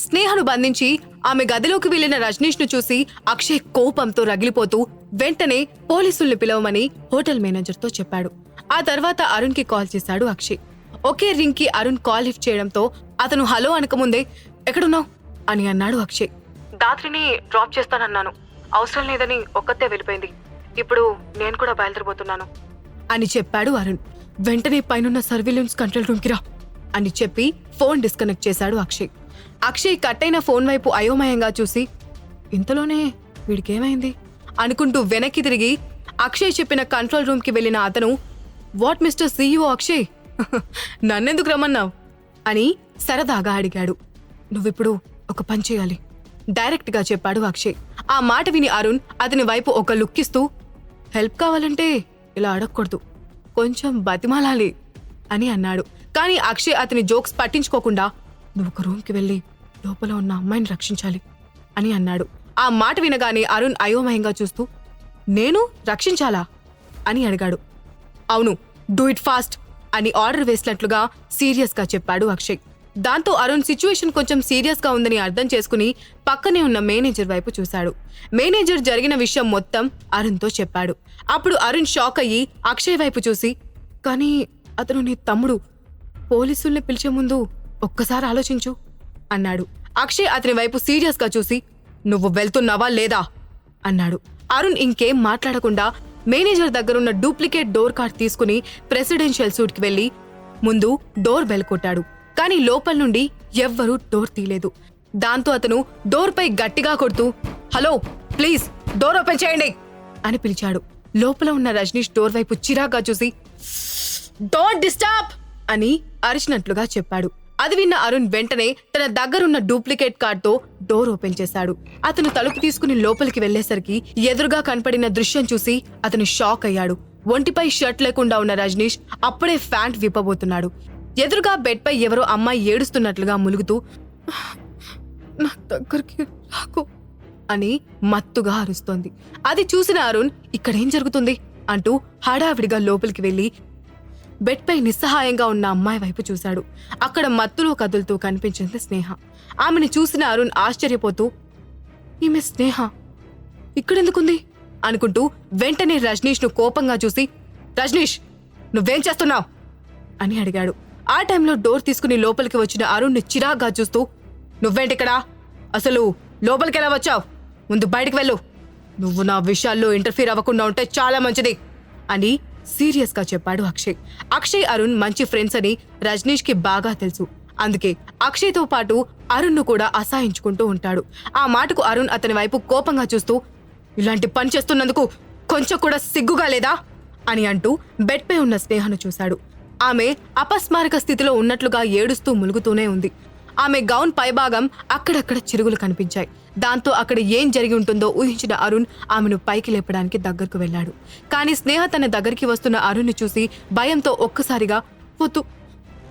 స్నేహను బంధించి ఆమె గదిలోకి వెళ్లిన రజనీష్ ను చూసి అక్షయ్ కోపంతో రగిలిపోతూ వెంటనే పోలీసుల్ని పిలవమని హోటల్ మేనేజర్తో చెప్పాడు. ఆ తర్వాత అరుణ్ కి కాల్ చేశాడు అక్షయ్. ఒకే రింగ్ కి అరుణ్ కాల్ లిఫ్ట్ చేయడంతో అతను హలో అనకముందే ఎక్కడున్నావు అని అన్నాడు అక్షయ్. దాత్రిని డ్రాప్ చేస్తానన్నాను, అవసరం లేదని ఒక్కతే వెళ్ళిపోయింది. ఇప్పుడు నేను కూడా బయలుదేరిపోతున్నాను అని చెప్పాడు అరుణ్. వెంటనే పైనున్న సర్విలెన్స్ కంట్రోల్ రూమ్ కి రా అని చెప్పి ఫోన్ డిస్కనెక్ట్ చేశాడు అక్షయ్. అక్షయ్ కట్ అయిన ఫోన్ వైపు అయోమయంగా చూసి ఇంతలోనే వీడికేమైంది అనుకుంటూ వెనక్కి తిరిగి అక్షయ్ చెప్పిన కంట్రోల్ రూమ్ కి వెళ్లిన అతను, వాట్ మిస్టర్ సీఈఓ అక్షయ్, నన్నెందుకు రమ్మన్నావు అని సరదాగా అడిగాడు. నువ్విప్పుడు ఒక పని చేయాలి డైరెక్ట్ గా చెప్పాడు అక్షయ్. ఆ మాట విని అరుణ్ అతని వైపు ఒక లుక్కిస్తూ, హెల్ప్ కావాలంటే ఇలా అడగకూడదు, కొంచెం బతిమాలాలి అని అన్నాడు. కానీ అక్షయ్ అతని జోక్స్ పట్టించుకోకుండా, నువ్వు ఒక రూమ్కి వెళ్ళి లోపల ఉన్న అమ్మాయిని రక్షించాలి అని అన్నాడు. ఆ మాట వినగానే అరుణ్ అయోమయంగా చూస్తూ, నేను రక్షించాలా అని అడిగాడు. అవును, డూ ఇట్ ఫాస్ట్ అని ఆర్డర్ వేసినట్లుగా సీరియస్ గా చెప్పాడు అక్షయ్. దాంతో అరుణ్ సిచ్యువేషన్ కొంచెం సీరియస్ గా ఉందని అర్థం చేసుకుని పక్కనే ఉన్న మేనేజర్ వైపు చూశాడు. మేనేజర్ జరిగిన విషయం మొత్తం అరుణ్తో చెప్పాడు. అప్పుడు అరుణ్ షాక్ అయ్యి అక్షయ్ వైపు చూసి, కానీ అతను నీ తమ్ముడు, పోలీసుల్ని పిలిచే ముందు ఒక్కసారి ఆలోచించు అన్నాడు. అక్షయ్ అతని వైపు సీరియస్ గా చూసి, నువ్వు వెళ్తున్నావా లేదా అన్నాడు. అరుణ్ ఇంకేం మాట్లాడకుండా మేనేజర్ దగ్గరున్న డూప్లికేట్ డోర్ కార్డ్ తీసుకుని ప్రెసిడెన్షియల్ సూట్ కి వెళ్లి ముందు డోర్ బెల్ కొట్టాడు. కానీ లోపల నుండి ఎవ్వరూ డోర్ తీయలేదు. దాంతో అతను డోర్ పై గట్టిగా కొడుతూ, హలో ప్లీజ్ డోర్ ఓపెన్ చేయండి అని పిలిచాడు. లోపల ఉన్న రజనీష్ డోర్ వైపు చిరాగ్గా చూసి, డోంట్ డిస్టర్బ్ అని అరిచినట్లుగా చెప్పాడు. అది విన్న అరుణ్ వెంటనే తన దగ్గరున్న డూప్లికేట్ కార్డ్తో డోర్ ఓపెన్ చేశాడు. అతను తలుపు తీసుకుని లోపలికి వెళ్లేసరికి ఎదురుగా కనపడిన దృశ్యం చూసి అతను షాక్ అయ్యాడు. ఒంటిపై షర్ట్ లేకుండా ఉన్న రజనీష్ అప్పుడే ప్యాంట్ విప్పబోతున్నాడు. ఎదురుగా బెడ్ పై ఎవరో అమ్మాయి ఏడుస్తున్నట్లుగా ములుగుతూ, నా దగ్గరికి రాకు అని మత్తుగా అరుస్తోంది. అది చూసిన అరుణ్ ఇక్కడేం జరుగుతుంది అంటూ హడావిడిగా లోపలికి వెళ్లి బెడ్ పై నిస్సహాయంగా ఉన్న అమ్మాయి వైపు చూశాడు. అక్కడ మత్తులో కదులుతూ కనిపించింది స్నేహ. ఆమెను చూసిన అరుణ్ ఆశ్చర్యపోతూ, ఈమె స్నేహ ఇక్కడెందుకుంది అనుకుంటూ వెంటనే రజనీష్ ను కోపంగా చూసి, రజనీష్ నువ్వేం చేస్తున్నావు అని అడిగాడు. ఆ టైంలో డోర్ తీసుకుని లోపలికి వచ్చిన అరుణ్ ని చిరాగ్గా చూస్తూ, నువ్వేంటిక్కడా, అసలు లోపలికెలా వచ్చావు, ముందు బయటికి వెళ్ళు, నువ్వు నా విషయాల్లో ఇంటర్ఫీర్ అవ్వకుండా ఉంటే చాలా మంచిది అని సీరియస్ గా చెప్పాడు అక్షయ్. అక్షయ్ అరుణ్ మంచి ఫ్రెండ్స్ అని రజనీష్ కి బాగా తెలుసు. అందుకే అక్షయ్ తో పాటు అరుణ్ ను కూడా అసహించుకుంటూ ఉంటాడు. ఆ మాటకు అరుణ్ అతని వైపు కోపంగా చూస్తూ, ఇలాంటి పని చేస్తున్నందుకు కొంచెం కూడా సిగ్గుగా లేదా అని అంటూ బెడ్ పై ఉన్న స్నేహను చూశాడు. ఆమె అపస్మారక స్థితిలో ఉన్నట్లుగా ఏడుస్తూ ములుగుతూనే ఉంది. ఆమె గౌన్ పైభాగం అక్కడక్కడ చిరుగులు కనిపించాయి. దాంతో అక్కడ ఏం జరిగి ఉంటుందో ఊహించిన అరుణ్ ఆమెను పైకి లేపడానికి దగ్గరకు వెళ్లాడు. కానీ స్నేహ తన దగ్గరికి వస్తున్న అరుణ్ ని చూసి భయంతో ఒక్కసారిగా, వద్దు,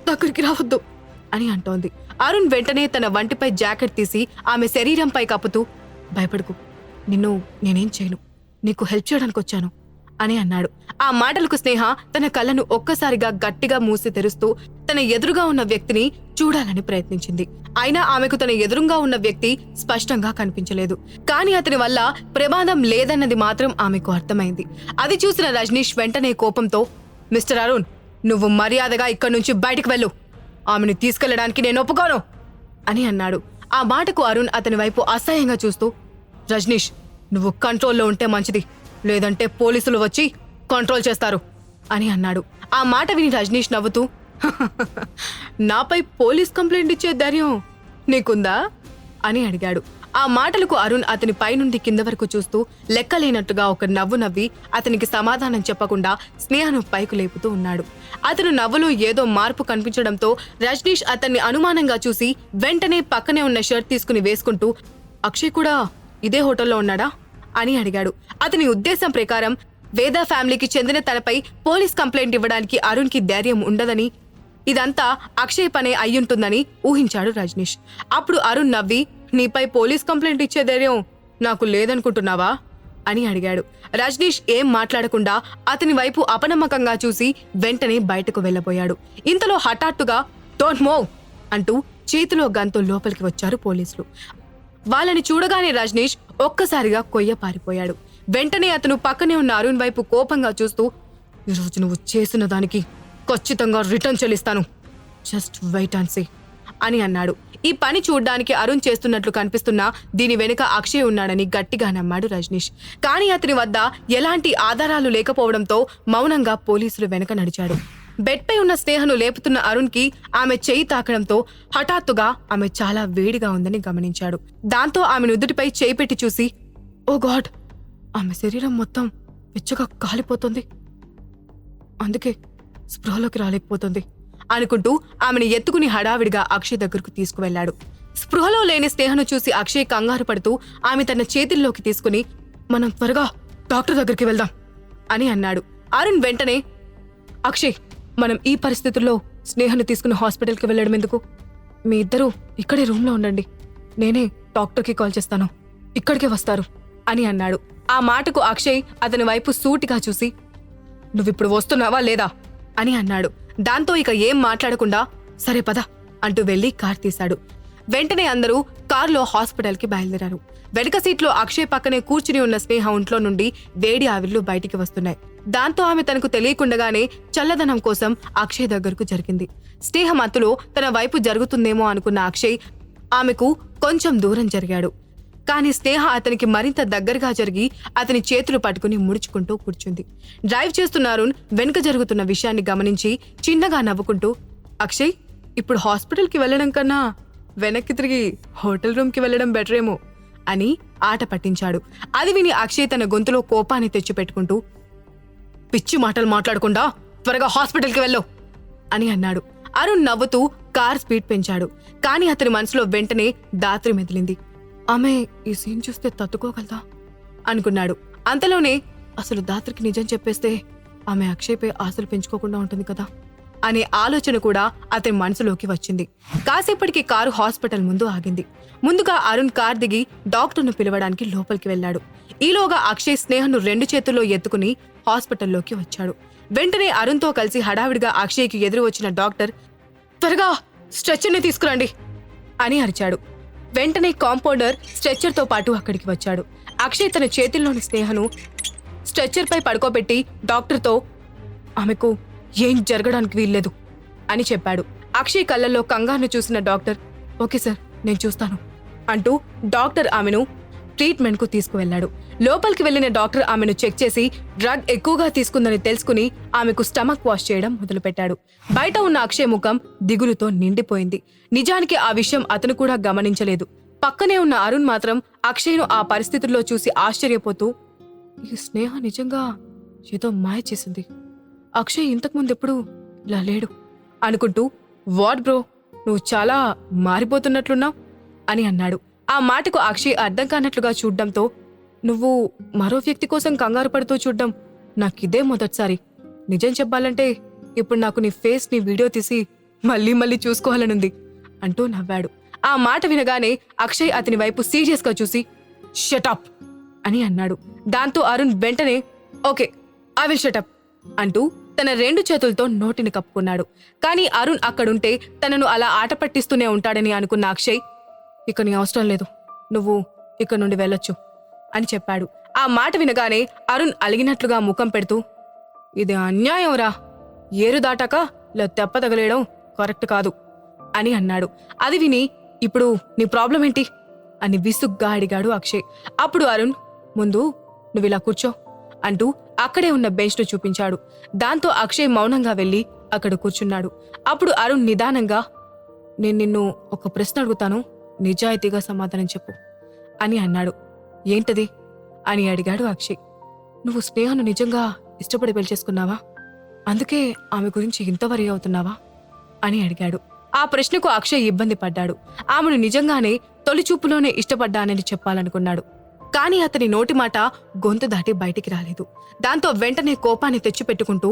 దగ్గరికి రావద్దు అని అంటోంది. అరుణ్ వెంటనే తన వంటిపై జాకెట్ తీసి ఆమె శరీరంపై కప్పుతూ, భయపడకు, నిన్ను నేనేం చేయను, నీకు హెల్ప్ చేయడానికి వచ్చాను అని అన్నాడు. ఆ మాటలకు స్నేహ తన కళ్ళను ఒక్కసారిగా గట్టిగా మూసి తెరుస్తూ తన ఎదురుగా ఉన్న వ్యక్తిని చూడాలని ప్రయత్నించింది. అయినా ఆమెకు తన ఎదురుగా ఉన్న వ్యక్తి స్పష్టంగా కనిపించలేదు. కానీ అతని వల్ల ప్రమాదం లేదన్నది మాత్రం ఆమెకు అర్థమైంది. అది చూసిన రజనీష్ వెంటనే కోపంతో, మిస్టర్ అరుణ్, నువ్వు మర్యాదగా ఇక్కడి నుంచి బయటికి వెళ్ళు, ఆమెను తీసుకెళ్లడానికి నేను ఒప్పుకోను అని అన్నాడు. ఆ మాటకు అరుణ్ అతని వైపు అసహ్యంగా చూస్తూ, రజనీష్, నువ్వు కంట్రోల్లో ఉంటే మంచిది, లేదంటే పోలీసులు వచ్చి కంట్రోల్ చేస్తారు అని అన్నాడు. ఆ మాట విని రజనీష్ నవ్వుతూ, నాపై పోలీస్ కంప్లైంట్ ఇచ్చే ధైర్యం నీకుందా అని అడిగాడు. ఆ మాటలకు అరుణ్ అతని పైనుండి కింద వరకు చూస్తూ లెక్కలేనట్టుగా ఒక నవ్వు నవ్వి అతనికి సమాధానం చెప్పకుండా స్నేహను పైకి లేపుతూ ఉన్నాడు. అతను నవ్వులో ఏదో మార్పు కనిపించడంతో రజనీష్ అతన్ని అనుమానంగా చూసి వెంటనే పక్కనే ఉన్న షర్ట్ తీసుకుని వేసుకుంటూ, అక్షయ్ కూడా ఇదే హోటల్లో ఉన్నాడా అని అడిగాడు. అతని ఉద్దేశం ప్రకారం వేద ఫ్యామిలీకి చెందిన తనపై పోలీస్ కంప్లైంట్ ఇవ్వడానికి అరుణ్ కి ధైర్యం ఉండదని, ఇదంతా అక్షయ్ పనే అయ్యుంటుందని ఊహించాడు రజనీష్. అప్పుడు అరుణ్ నవ్వి, నీపై పోలీస్ కంప్లైంట్ ఇచ్చే ధైర్యం నాకు లేదనుకుంటున్నావా అని అడిగాడు. రజనీష్ ఏం మాట్లాడకుండా అతని వైపు అపనమ్మకంగా చూసి వెంటనే బయటకు వెళ్లబోయాడు. ఇంతలో హఠాత్తుగా, డోంట్ మూవ్ అంటూ చేతిలో గన్తో లోపలికి వచ్చారు పోలీసులు. వాళ్ళని చూడగానే రజనీష్ ఒక్కసారిగా కొయ్య పారిపోయాడు. వెంటనే అతను పక్కనే ఉన్న అరుణ్ వైపు కోపంగా చూస్తూ, ఈరోజు నువ్వు చేసిన దానికి ఖచ్చితంగా రిటర్న్ చెల్లిస్తాను, జస్ట్ వెయిట్ అండ్ సీ అని అన్నాడు. ఈ పని చూడ్డానికి అరుణ్ చేస్తున్నట్లు కనిపిస్తున్నా దీని వెనుక అక్షయ్ ఉన్నాడని గట్టిగా నమ్మాడు రజనీష్. కానీ అతని వద్ద ఎలాంటి ఆధారాలు లేకపోవడంతో మౌనంగా పోలీసులు వెనుక నడిచాడు. బెడ్పై ఉన్న స్నేహను లేపుతున్న అరుణ్కి ఆమె చెయ్యి తాకడంతో హఠాత్తుగా ఆమె చాలా వేడిగా ఉందని గమనించాడు. దాంతో ఆమె నుదుటిపై చేయి పెట్టి చూసి, ఓ గాడ్, ఆమె శరీరం మొత్తం వెచ్చగా కాలిపోతుంది, అందుకే స్పృహలోకి రాలేకపోతుంది అనుకుంటూ ఆమెను ఎత్తుకుని హడావిడిగా అక్షయ్ దగ్గరకు తీసుకువెళ్లాడు. స్పృహలో లేని స్నేహను చూసి అక్షయ్ కంగారు పడుతూ ఆమె తన చేతుల్లోకి తీసుకుని, మనం త్వరగా డాక్టర్ దగ్గరికి వెళ్దాం అని అన్నాడు. అరుణ్ వెంటనే, అక్షయ్, మనం ఈ పరిస్థితుల్లో స్నేహను తీసుకుని హాస్పిటల్కి వెళ్ళడం ఎందుకు? మీ ఇద్దరూ ఇక్కడే రూమ్లో ఉండండి, నేనే డాక్టర్కి కాల్ చేస్తాను, ఇక్కడికే వస్తారు అని అన్నాడు. ఆ మాటకు అక్షయ్ అతని వైపు సూటిగా చూసి, నువ్విప్పుడు వస్తున్నావా లేదా అని అన్నాడు. దాంతో ఇక ఏం మాట్లాడకుండా, సరే పద అంటూ వెళ్లి కార్ తీశాడు. వెంటనే అందరూ కారులో హాస్పిటల్కి బయలుదేరారు. వెనక సీట్లో అక్షయ్ పక్కనే కూర్చుని ఉన్న స్నేహ ఒంట్లో నుండి వేడి ఆవిర్లు బయటికి వస్తున్నాయి. దాంతో ఆమె తనకు తెలియకుండగానే చల్లదనం కోసం అక్షయ్ దగ్గరకు జరిగింది. స్నేహ మత్తులో తన వైపు జరుగుతుందేమో అనుకున్న అక్షయ్ ఆమెకు కొంచెం దూరం జరిగాడు. కానీ స్నేహ అతనికి మరింత దగ్గరగా జరిగి అతని చేతులు పట్టుకుని ముడుచుకుంటూ కూర్చుంది. డ్రైవ్ చేస్తున్న అరుణ్ వెనుక జరుగుతున్న విషయాన్ని గమనించి చిన్నగా నవ్వుకుంటూ, అక్షయ్, ఇప్పుడు హాస్పిటల్కి వెళ్లడం కన్నా వెనక్కి తిరిగి హోటల్ రూమ్కి వెళ్లడం బెటరేమో అని ఆట పట్టించాడు. అది విని అక్షయ్ తన గొంతులో కోపాన్ని తెచ్చిపెట్టుకుంటూ, పిచ్చి మాటలు మాట్లాడకుండా త్వరగా హాస్పిటల్కి వెళ్ళు అని అన్నాడు. అరుణ్ నవ్వుతూ కార్ స్పీడ్ పెంచాడు. కానీ అతని మనసులో వెంటనే దాత్రి మెదిలింది. ఆమె ఈ సీన్ చూస్తే తట్టుకోగలదా అనుకున్నాడు. అంతలోనే, అసలు దాత్రికి నిజం చెప్పేస్తే ఆమె అక్షయ్పై ఆశలు పెంచుకోకుండా ఉంటుంది కదా అనే ఆలోచన కూడా అతని మనసులోకి వచ్చింది. కాసేపటికి కారు హాస్పిటల్ ముందు ఆగింది. ముందుగా అరుణ్ కార్ దిగి డాక్టర్ను పిలవడానికి లోపలికి వెళ్లాడు. ఈలోగా అక్షయ్ స్నేహను 2 చేతుల్లో ఎత్తుకుని హాస్పిటల్లోకి వచ్చాడు. వెంటనే అరుణ్తో కలిసి హడావిడిగా అక్షయ్కి ఎదురు వచ్చిన డాక్టర్, త్వరగా స్ట్రెచ్చర్ని తీసుకురండి అని అరిచాడు. వెంటనే కాంపౌండర్ స్ట్రెచ్చర్తో పాటు అక్కడికి వచ్చాడు. అక్షయ్ తన చేతుల్లోని స్నేహను స్ట్రెచ్చర్పై పడుకోబెట్టి డాక్టర్తో, ఆమెకు ఏం జరగడానికి వీల్లేదు అని చెప్పాడు. అక్షయ్ కళ్ళల్లో కంగారును చూసిన డాక్టర్, ఓకే సార్, నేను చూస్తాను అంటూ డాక్టర్ ఆమెను ట్రీట్మెంట్కు తీసుకువెళ్లాడు. లోపలికి వెళ్లిన డాక్టర్ ఆమెను చెక్ చేసి డ్రగ్ ఎక్కువగా తీసుకుందని తెలుసుకుని ఆమెకు స్టమక్ వాష్ చేయడం మొదలుపెట్టాడు. బయట ఉన్న అక్షయ్ ముఖం దిగులుతో నిండిపోయింది. నిజానికి ఆ విషయం అతను కూడా గమనించలేదు. పక్కనే ఉన్న అరుణ్ మాత్రం అక్షయ్ను ఆ పరిస్థితుల్లో చూసి ఆశ్చర్యపోతూ, ఈ స్నేహ నిజంగా ఏదో మాయ చేసింది, అక్షయ్ ఇంతకుముందెప్పుడు ఇలా లేడు అనుకుంటూ, వాట్ బ్రో, నువ్వు చాలా మారిపోతున్నట్లున్నావు అని అన్నాడు. ఆ మాటకు అక్షయ్ అర్థం కానట్లుగా చూడ్డంతో, నువ్వు మరో వ్యక్తి కోసం కంగారు పడుతూ చూడ్డం నాకిదే మొదటిసారి. నిజం చెప్పాలంటే ఇప్పుడు నాకు నీ ఫేస్, నీ వీడియో తీసి మళ్ళీ మళ్ళీ చూసుకోవాలనుంది అంటూ నవ్వాడు. ఆ మాట వినగానే అక్షయ్ అతని వైపు సీరియస్గా చూసి, షటప్ అని అన్నాడు. దాంతో అరుణ్ వెంటనే, ఓకే, ఐ విల్ షటప్ అంటూ తన 2 చేతులతో నోటిని కప్పుకున్నాడు. కానీ అరుణ్ అక్కడుంటే తనను అలా ఆట పట్టిస్తూనే ఉంటాడని అనుకున్న అక్షయ్, ఇక నీ అవసరం లేదు, నువ్వు ఇక్కడ నుండి వెళ్ళొచ్చు అని చెప్పాడు. ఆ మాట వినగానే అరుణ్ అలిగినట్లుగా ముఖం పెడుతూ, ఇది అన్యాయంరా, ఏరు దాటాక ఇలా తెప్ప తగలేయడం కరెక్ట్ కాదు అని అన్నాడు. అది విని, ఇప్పుడు నీ ప్రాబ్లం ఏంటి అని విసుగ్గా అడిగాడు అక్షయ్. అప్పుడు అరుణ్, ముందు నువ్విలా కూర్చో అంటూ అక్కడే ఉన్న బెంచ్ను చూపించాడు. దాంతో అక్షయ్ మౌనంగా వెళ్లి అక్కడ కూర్చున్నాడు. అప్పుడు అరుణ్ నిదానంగా, నేను నిన్ను ఒక ప్రశ్న అడుగుతాను, నిజాయితీగా సమాధానం చెప్పు అని అన్నాడు. ఏంటది అని అడిగాడు అక్షయ్. నువ్వు స్నేహను నిజంగా ఇష్టపడి పెళ్లి చేసుకున్నావా? అందుకే ఆమె గురించి ఇంత వరి అవుతున్నావా అని అడిగాడు. ఆ ప్రశ్నకు అక్షయ్ ఇబ్బంది పడ్డాడు. ఆమెను నిజంగానే తొలి చూపులోనే ఇష్టపడ్డానని చెప్పాలనుకున్నాడు. కానీ అతని నోటి మాట గొంతు దాటి బయటికి రాలేదు. దాంతో వెంటనే కోపాన్ని తెచ్చిపెట్టుకుంటూ,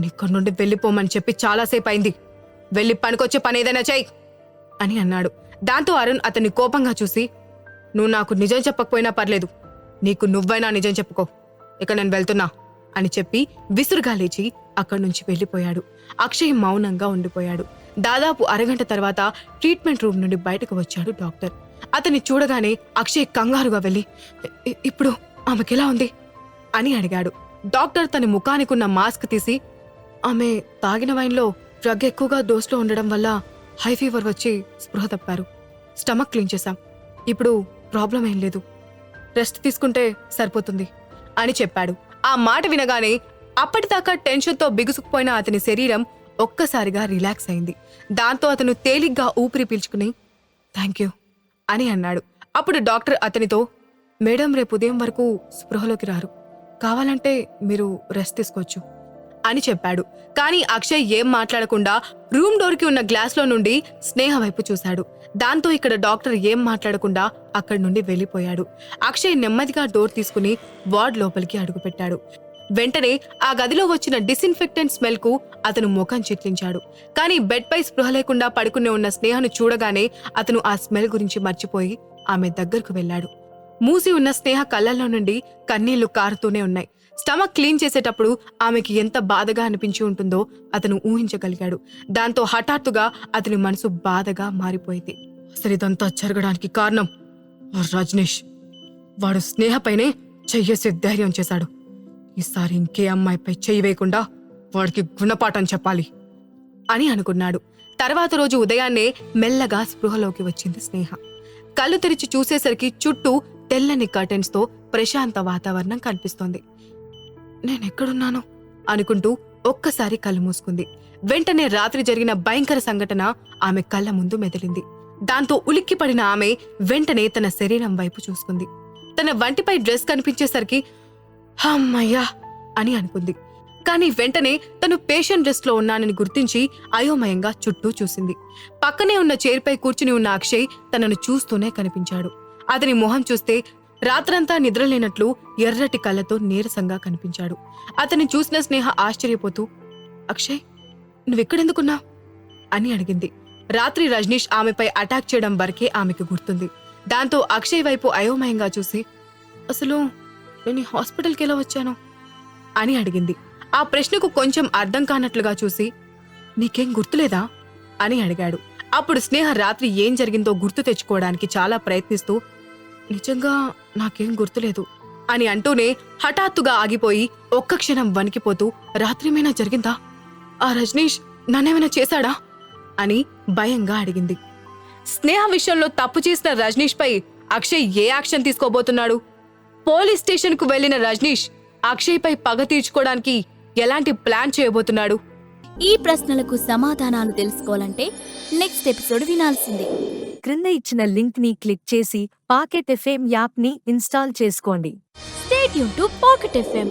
నిక్కడి నుండి వెళ్ళిపోమని చెప్పి చాలాసేపు అయింది, వెళ్ళి పనికొచ్చే పని ఏదైనా చెయ్యి అని అన్నాడు. దాంతో అరుణ్ అతన్ని కోపంగా చూసి, నువ్వు నాకు నిజం చెప్పకపోయినా పర్లేదు, నీకు నువ్వైనా నిజం చెప్పుకో, ఇక నేను వెళ్తున్నా అని చెప్పి విసురుగా లేచి అక్కడి నుంచి వెళ్ళిపోయాడు. అక్షయ్ మౌనంగా ఉండిపోయాడు. దాదాపు అరగంట తర్వాత ట్రీట్మెంట్ రూమ్ నుండి బయటకు వచ్చాడు డాక్టర్. అతన్ని చూడగానే అక్షయ్ కంగారుగా వెళ్ళి ఇప్పుడు ఆమెకెలా ఉంది అని అడిగాడు. డాక్టర్ తన ముఖానికున్న మాస్క్ తీసి ఆమె తాగిన వైన్లో డ్రగ్ ఎక్కువగా డోస్లో ఉండడం వల్ల హై ఫీవర్ వచ్చి స్పృహ తప్పారు. స్టమక్ క్లీన్ చేశాం. ఇప్పుడు ప్రాబ్లం ఏం లేదు, రెస్ట్ తీసుకుంటే సరిపోతుంది అని చెప్పాడు. ఆ మాట వినగానే అప్పటిదాకా టెన్షన్తో బిగుసుకుపోయిన అతని శరీరం ఒక్కసారిగా రిలాక్స్ అయింది. దాంతో అతను తేలిగ్గా ఊపిరి పీల్చుకుని థ్యాంక్ యూ అని అన్నాడు. అప్పుడు డాక్టర్ అతనితో మేడం రేపు ఉదయం వరకు స్పృహలోకి రారు, కావాలంటే మీరు రెస్ట్ తీసుకోవచ్చు అని చెప్పాడు. కానీ అక్షయ్ ఏం మాట్లాడకుండా రూమ్ డోర్కి ఉన్న గ్లాస్లో నుండి స్నేహ వైపు చూశాడు. దాంతో ఇక్కడ డాక్టర్ ఏం మాట్లాడకుండా అక్కడి నుండి వెళ్ళిపోయాడు. అక్షయ్ నెమ్మదిగా డోర్ తీసుకుని వార్డ్ లోపలికి అడుగుపెట్టాడు. వెంటనే ఆ గదిలో వచ్చిన డిస్ఇన్ఫెక్టెంట్ స్మెల్ కు అతను ముఖం చిట్లించాడు. కానీ బెడ్ పై స్పృహ లేకుండా పడుకునే ఉన్న స్నేహను చూడగానే అతను ఆ స్మెల్ గురించి మర్చిపోయి ఆమె దగ్గరకు వెళ్ళాడు. మూసి ఉన్న స్నేహ కళ్ళల్లో నుండి కన్నీళ్లు కారుతూనే ఉన్నాయి. స్టమక్ క్లీన్ చేసేటప్పుడు ఆమెకి ఎంత బాధగా అనిపించి ఉంటుందో అతను ఊహించగలిగాడు. దాంతో హఠాత్తుగా అతని మనసు బాధగా మారిపోయింది. అసలు ఇదంతా జరగడానికి కారణం రజనీష్. వాడు స్నేహపైనే చెయ్యేసే ధైర్యం చేశాడు. ఈసారి ఇంకే అమ్మాయిపై చెయ్యి వేయకుండా వాడికి గుణపాఠం చెప్పాలి అని అనుకున్నాడు. తర్వాత రోజు ఉదయాన్నే మెల్లగా స్పృహలోకి వచ్చింది స్నేహ. కళ్ళు తెరిచి చూసేసరికి చుట్టూ తెల్లని కర్టెన్స్ తో ప్రశాంత వాతావరణం కనిపిస్తోంది. నేనెక్కడున్నాను అనుకుంటూ ఒక్కసారి కళ్ళు మూసుకుంది. వెంటనే రాత్రి జరిగిన భయంకర సంఘటన ఆమె కళ్ళ ముందు మెదిలింది. దాంతో ఉలిక్కిపడిన ఆమె వెంటనే తన శరీరం వైపు చూసుకుంది. తన వంటిపై డ్రెస్ కనిపించేసరికి అమ్మయ్యా అని అనుకుంది. కానీ వెంటనే తను పేషెంట్ డ్రెస్ లో ఉన్నానని గుర్తించి అయోమయంగా చుట్టూ చూసింది. పక్కనే ఉన్న చైర్పై కూర్చుని ఉన్న అక్షయ్ తనను చూస్తూనే కనిపించాడు. అతని మొహం చూస్తే రాత్రంతా నిద్రలేనట్లు ఎర్రటి కళ్ళతో నీరసంగా కనిపించాడు. అతన్ని చూసిన స్నేహ ఆశ్చర్యపోతూ అక్షయ్ నువ్వెక్కడెందుకున్నా అని అడిగింది. రాత్రి రజనీష్ ఆమెపై అటాక్ చేయడం వరకే ఆమెకు గుర్తుంది. దాంతో అక్షయ్ వైపు అయోమయంగా చూసి అసలు నేను హాస్పిటల్కి ఎలా వచ్చాను అని అడిగింది. ఆ ప్రశ్నకు కొంచెం అర్థం కానట్లుగా చూసి నీకేం గుర్తులేదా అని అడిగాడు. అప్పుడు స్నేహ రాత్రి ఏం జరిగిందో గుర్తు తెచ్చుకోవడానికి చాలా ప్రయత్నిస్తూ నిజంగా నాకేం గుర్తులేదు అని అంటూనే హఠాత్తుగా ఆగిపోయి ఒక్క క్షణం వణికిపోతూ రాత్రిమైనా జరిగిందా, ఆ రజనీష్ నన్నేమైనా చేశాడా అని భయంగా అడిగింది. స్నేహ విషయంలో తప్పు చేసిన రజనీష్ పై అక్షయ్ ఏ యాక్షన్ తీసుకోబోతున్నాడు? పోలీస్ స్టేషన్ కు వెళ్లిన రజనీష్ అక్షయ్ పై పగ తీర్చుకోవడానికి ఎలాంటి ప్లాన్ చేయబోతున్నాడు? ఈ ప్రశ్నలకు సమాధానాలు తెలుసుకోవాలంటే నెక్స్ట్ ఎపిసోడ్ వినాల్సిందే. క్రింద ఇచ్చిన లింక్ ని క్లిక్ చేసి పాకెట్ ఎఫ్ఎం యాప్ ని ఇన్స్టాల్ చేసుకోండి. Stay tune to pocket FM.